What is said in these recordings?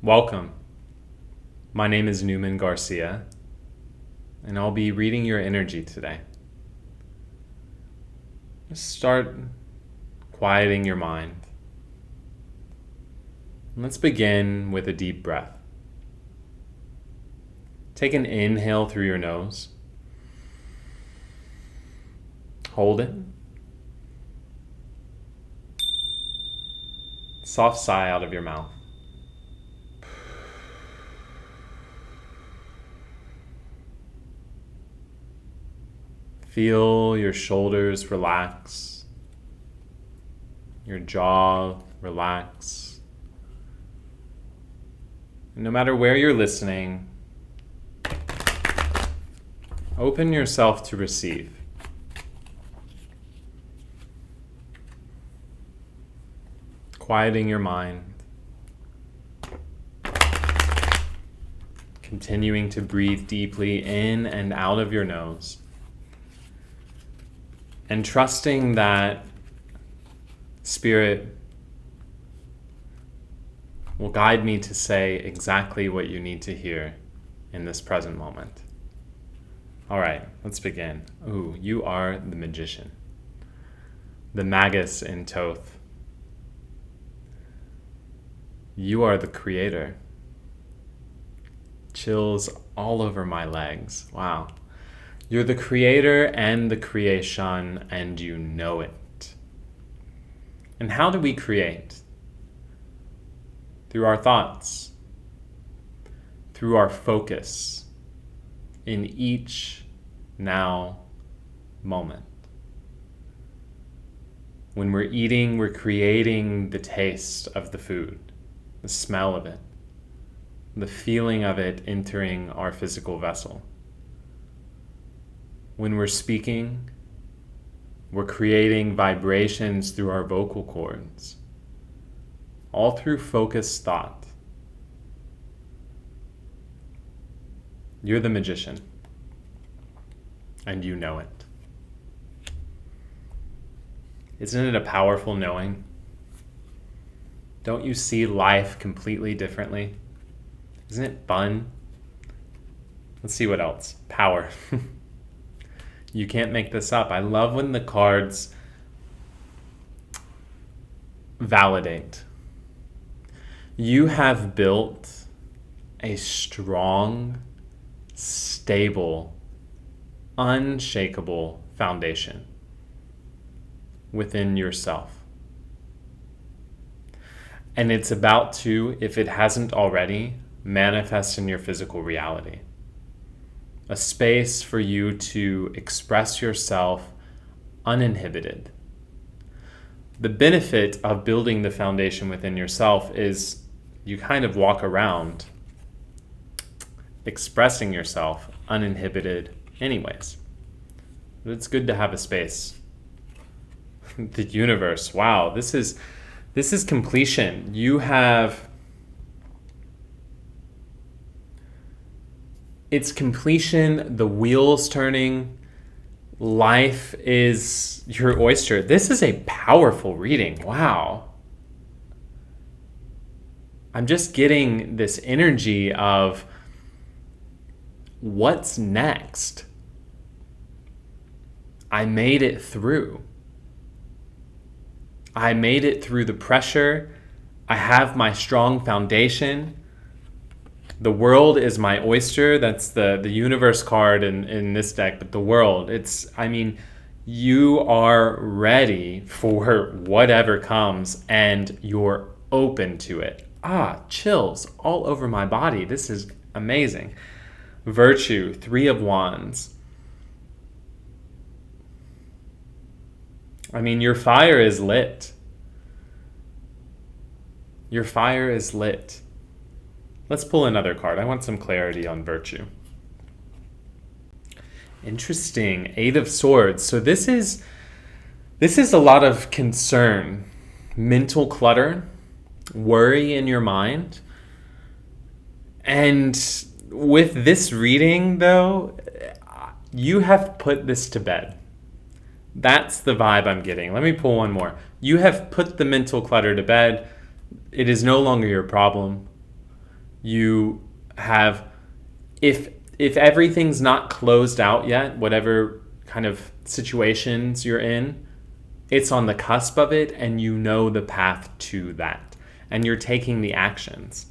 Welcome. My name is Newman García, and I'll be reading your energy today. Just start quieting your mind. Let's begin with a deep breath. Take an inhale through your nose. Hold it. Soft sigh out of your mouth. Feel your shoulders relax, your jaw relax. And no matter where you're listening, open yourself to receive. Quieting your mind. Continuing to breathe deeply in and out of your nose. And trusting that Spirit will guide me to say exactly what you need to hear in this present moment. All right, let's begin. Ooh, you are the magician. The magus in Toth. You are the creator. Chills all over my legs. Wow. You're the creator and the creation, and you know it. And how do we create? Through our thoughts, through our focus in each now moment. When we're eating, we're creating the taste of the food, the smell of it, the feeling of it entering our physical vessel. When we're speaking, we're creating vibrations through our vocal cords, all through focused thought. You're the magician, and you know it. Isn't it a powerful knowing? Don't you see life completely differently? Isn't it fun? Let's see what else. Power. You can't make this up. I love when the cards validate. You have built a strong, stable, unshakable foundation within yourself. And it's about to, if it hasn't already, manifest in your physical reality. A space for you to express yourself uninhibited. The benefit of building the foundation within yourself is you kind of walk around expressing yourself uninhibited anyways. But it's good to have a space. The universe, wow, this is completion. You have It's completion, the wheels turning, life is your oyster. This is a powerful reading. Wow. I'm just getting this energy of what's next. I made it through. I made it through the pressure. I have my strong foundation. The world is my oyster. That's the universe card in this deck, but the world, you are ready for whatever comes and you're open to it. Chills all over my body. This is amazing. Virtue, 3 of Wands. Your fire is lit. Your fire is lit. Let's pull another card. I want some clarity on virtue. Interesting. 8 of Swords. So this is a lot of concern, mental clutter, worry in your mind. And with this reading, though, you have put this to bed. That's the vibe I'm getting. Let me pull one more. You have put the mental clutter to bed. It is no longer your problem. You have, if everything's not closed out yet, whatever kind of situations you're in, it's on the cusp of it, and you know the path to that. And you're taking the actions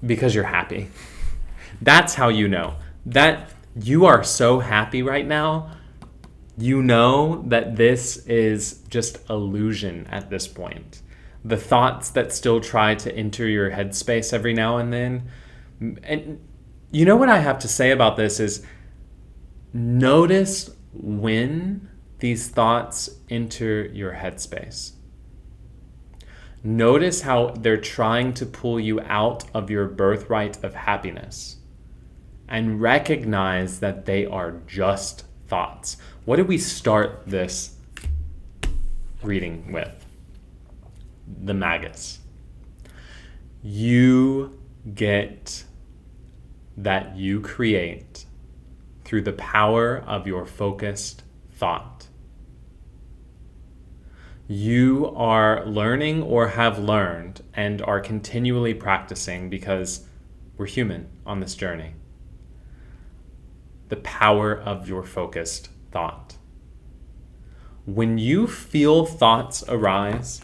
because you're happy. That's how you know. That you are so happy right now, you know that this is just illusion at this point. The thoughts that still try to enter your headspace every now and then. And you know what I have to say about this is, notice when these thoughts enter your headspace. Notice how they're trying to pull you out of your birthright of happiness, and recognize that they are just thoughts. What did we start this reading with? The magus. You get that you create through the power of your focused thought. You are learning or have learned and are continually practicing, because we're human on this journey, the power of your focused thought. When you feel thoughts arise,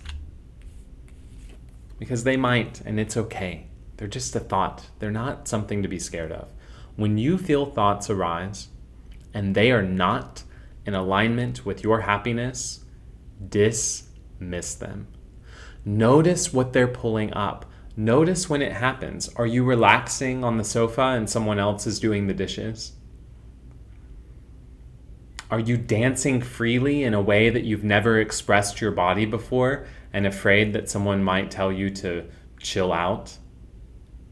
because they might, and it's okay, they're just a thought, they're not something to be scared of. When you feel thoughts arise and they are not in alignment with your happiness, dismiss them. Notice what they're pulling up. Notice when it happens. Are you relaxing on the sofa and someone else is doing the dishes? Are you dancing freely in a way that you've never expressed your body before, and afraid that someone might tell you to chill out,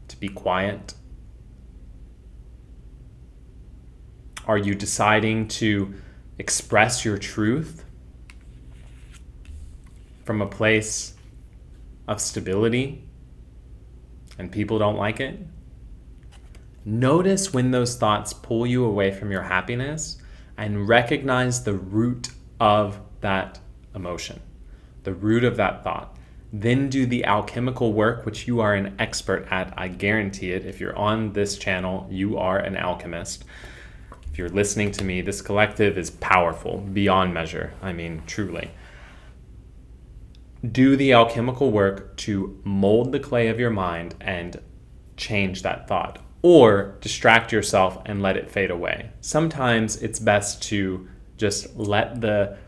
to be quiet? Are you deciding to express your truth from a place of stability and people don't like it? Notice when those thoughts pull you away from your happiness, and recognize the root of that emotion, the root of that thought. Then do the alchemical work, which you are an expert at. I guarantee it. If you're on this channel, you are an alchemist. If you're listening to me, this collective is powerful beyond measure. I mean, truly. Do the alchemical work to mold the clay of your mind and change that thought, or distract yourself and let it fade away. Sometimes it's best to just let the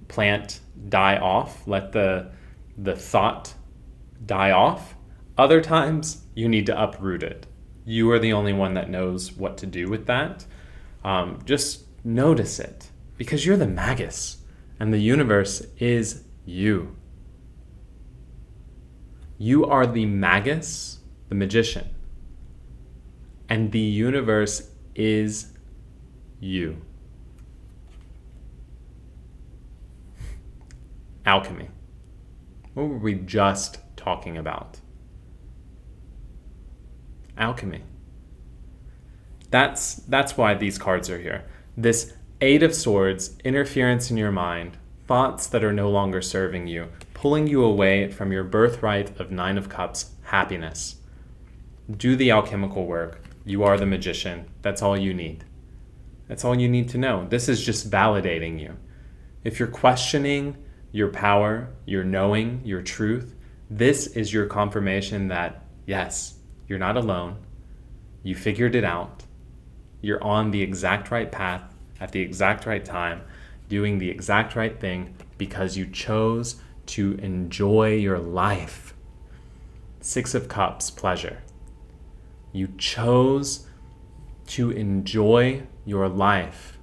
plant die off, let the thought die off. Other times you need to uproot it. You are the only one that knows what to do with that. Just notice it, because you're the magus and the universe is you. You are the magus, the magician, and the universe is you. Alchemy. What were we just talking about? Alchemy. That's why these cards are here. This Eight of Swords, interference in your mind, thoughts that are no longer serving you, pulling you away from your birthright of Nine of Cups, happiness. Do the alchemical work. You are the magician. That's all you need. That's all you need to know. This is just validating you. If you're questioning your power, your knowing, your truth, this is your confirmation that, yes, you're not alone. You figured it out. You're on the exact right path at the exact right time, doing the exact right thing because you chose to enjoy your life. Six of Cups, pleasure. You chose to enjoy your life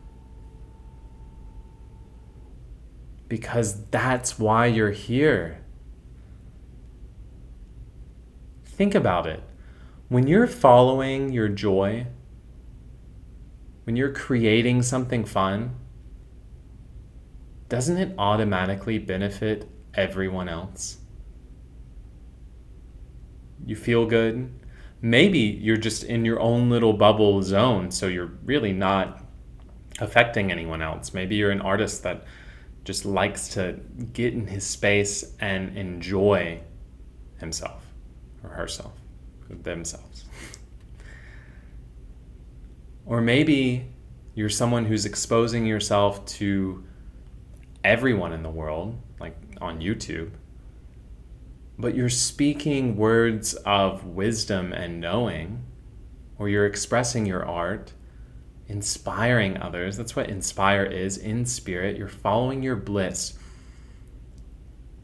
because that's why you're here. Think about it. When you're following your joy, when you're creating something fun, doesn't it automatically benefit everyone else? You feel good? Maybe you're just in your own little bubble zone, so you're really not affecting anyone else. Maybe you're an artist that just likes to get in his space and enjoy himself or herself. themselves. Or maybe you're someone who's exposing yourself to everyone in the world, like on YouTube, but you're speaking words of wisdom and knowing, or you're expressing your art, inspiring others. That's what inspire is, in spirit. You're following your bliss.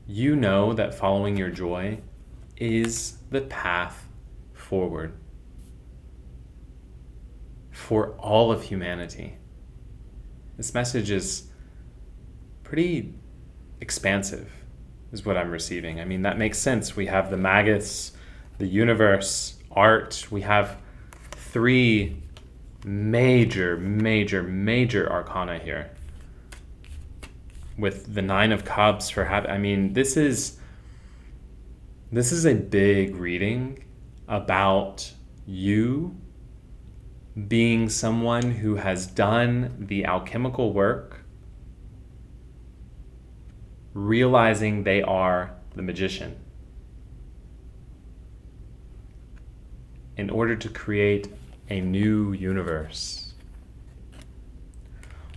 You know that following your joy is the path forward for all of humanity. This message is pretty expansive, is what I'm receiving. I mean, that makes sense. We have the Magus, the universe, art. We have three major arcana here, with the Nine of Cups for I mean, this is a big reading about you being someone who has done the alchemical work, realizing they are the magician, in order to create a new universe.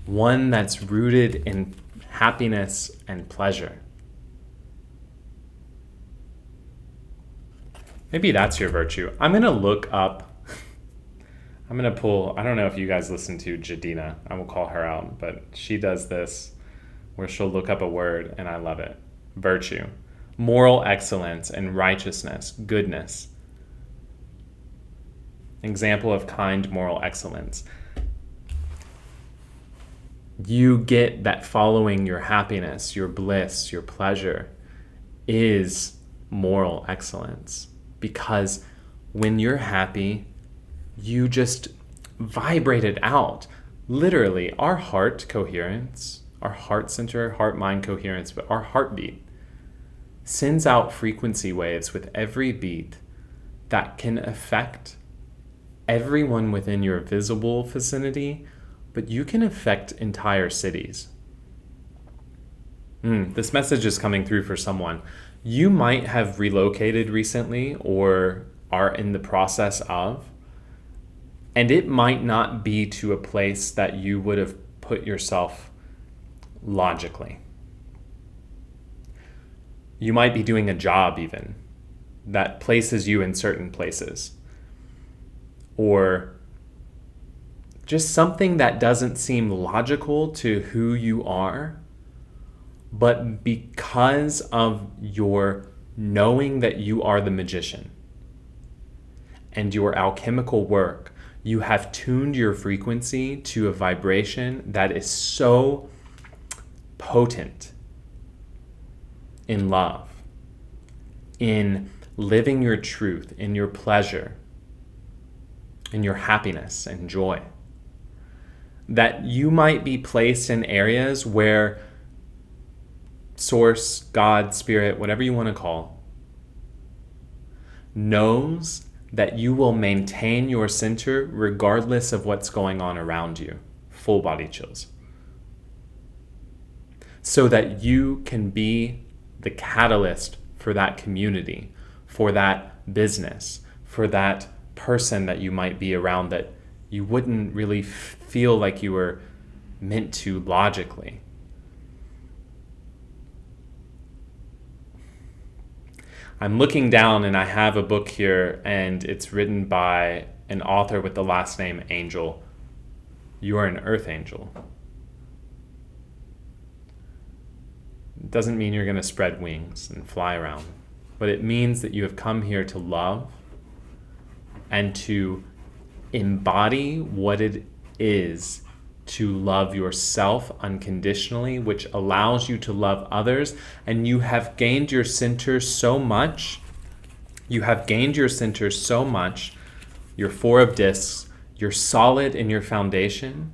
One that's rooted in happiness and pleasure. Maybe that's your virtue. I'm going to look up, I'm going to pull, I don't know if you guys listen to Jadina. I will call her out, but she does this where she'll look up a word, and I love it. Virtue. Moral excellence and righteousness, goodness. Example of kind moral excellence. You get that following your happiness, your bliss, your pleasure is moral excellence. Because when you're happy, you just vibrate it out. Literally, our heart coherence, our heart center, heart-mind coherence, but our heartbeat sends out frequency waves with every beat that can affect everyone within your visible vicinity, but you can affect entire cities. This message is coming through for someone. You might have relocated recently or are in the process of, and it might not be to a place that you would have put yourself logically. You might be doing a job even that places you in certain places, or just something that doesn't seem logical to who you are, but because of your knowing that you are the magician and your alchemical work, you have tuned your frequency to a vibration that is so potent in love, in living your truth, in your pleasure, in your happiness and joy, that you might be placed in areas where Source, God, Spirit, whatever you want to call, knows that you will maintain your center regardless of what's going on around you. Full body chills. So that you can be the catalyst for that community, for that business, for that person that you might be around that you wouldn't really feel like you were meant to logically. I'm looking down and I have a book here, and it's written by an author with the last name Angel. You are an earth angel. It doesn't mean you're going to spread wings and fly around, but it means that you have come here to love and to embody what it is to love yourself unconditionally, which allows you to love others. And you have gained your center so much. You're four of discs. You're solid in your foundation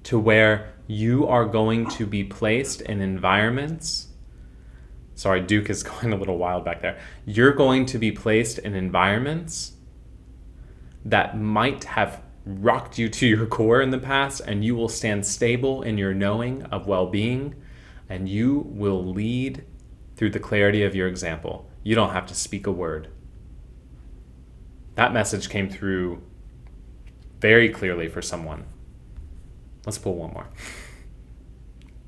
to where you are going to be placed in environments. Sorry, Duke is going a little wild back there. You're going to be placed in environments that might have rocked you to your core in the past, and you will stand stable in your knowing of well-being, and you will lead through the clarity of your example. You don't have to speak a word. That message came through very clearly for someone. Let's pull one more.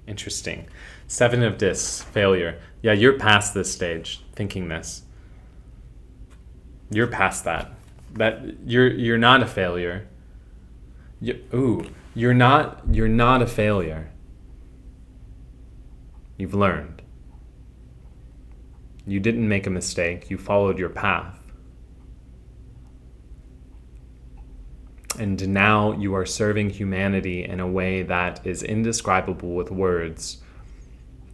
Interesting. 7 of discs, failure. Yeah, you're past this stage, thinking this. You're past that. That you're not a failure. You're not a failure. You've learned. You didn't make a mistake. You followed your path. And now you are serving humanity in a way that is indescribable with words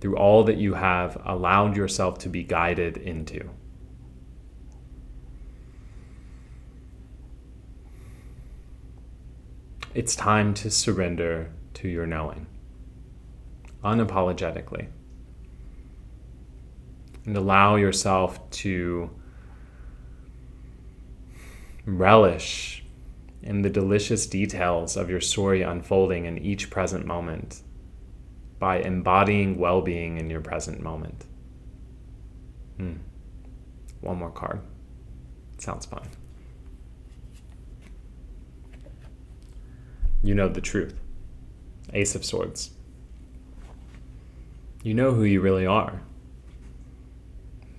through all that you have allowed yourself to be guided into. It's time to surrender to your knowing, unapologetically, and allow yourself to relish in the delicious details of your story unfolding in each present moment by embodying well-being in your present moment. One more card. Sounds fun. You know the truth. Ace of Swords. You know who you really are.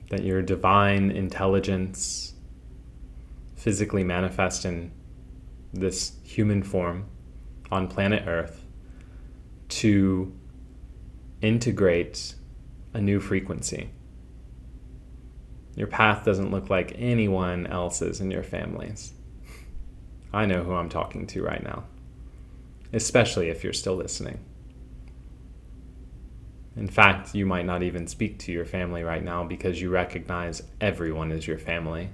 That your divine intelligence physically manifests in this human form on planet Earth to integrate a new frequency. Your path doesn't look like anyone else's in your families. I know who I'm talking to right now, especially if you're still listening. In fact, you might not even speak to your family right now because you recognize everyone is your family.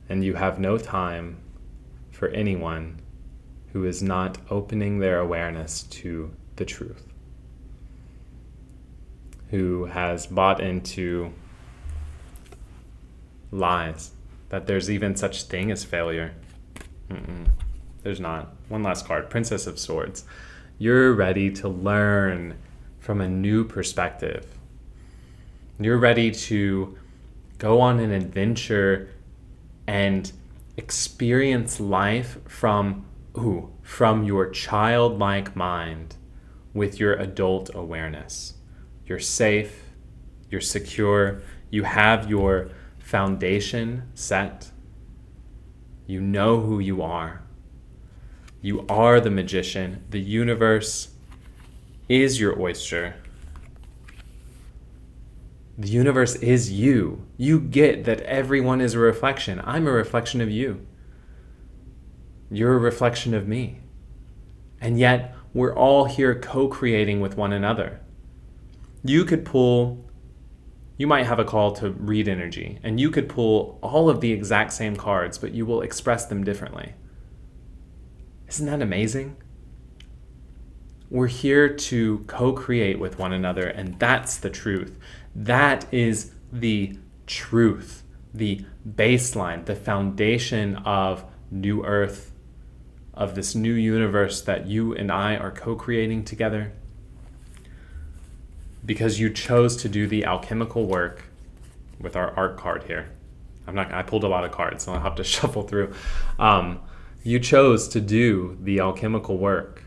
And you have no time for anyone who is not opening their awareness to the truth, who has bought into lies, that there's even such thing as failure. There's not. One last card, Princess of Swords. You're ready to learn from a new perspective. You're ready to go on an adventure and experience life from your childlike mind with your adult awareness. You're safe, you're secure, you have your foundation set, you know who you are. You are the magician. The universe is your oyster. The universe is you. You get that everyone is a reflection. I'm a reflection of you. You're a reflection of me. And yet, we're all here co-creating with one another. You might have a call to read energy, and you could pull all of the exact same cards, but you will express them differently. Isn't that amazing? We're here to co-create with one another, and that's the truth. That is the truth, the baseline, the foundation of New Earth, of this new universe that you and I are co-creating together. Because you chose to do the alchemical work with our art card here. I pulled a lot of cards, so I'll have to shuffle through. You chose to do the alchemical work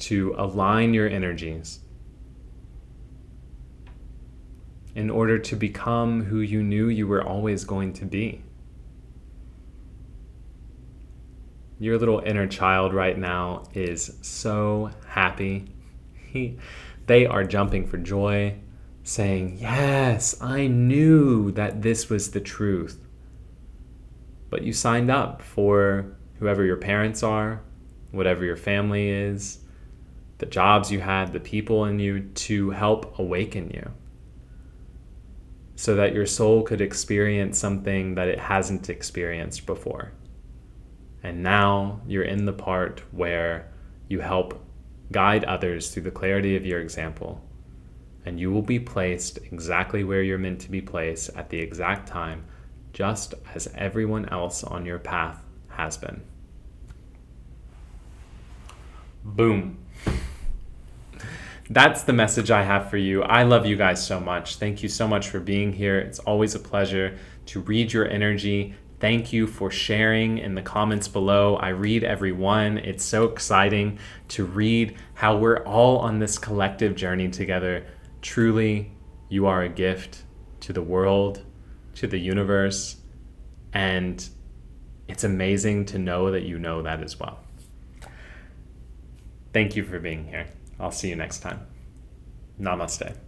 to align your energies in order to become who you knew you were always going to be. Your little inner child right now is so happy. They are jumping for joy, saying, yes, I knew that this was the truth. But you signed up for whoever your parents are, whatever your family is, the jobs you had, the people in you, to help awaken you so that your soul could experience something that it hasn't experienced before. And now you're in the part where you help guide others through the clarity of your example, and you will be placed exactly where you're meant to be placed at the exact time, just as everyone else on your path has been. Boom. that's the message I have for you. I love you guys so much. Thank you so much for being here. It's always a pleasure to read your energy. Thank you for sharing in the comments below. I read every one. It's so exciting to read how we're all on this collective journey together. Truly, you are a gift to the world, to the universe, and it's amazing to know that you know that as well. Thank you for being here. I'll see you next time. Namaste.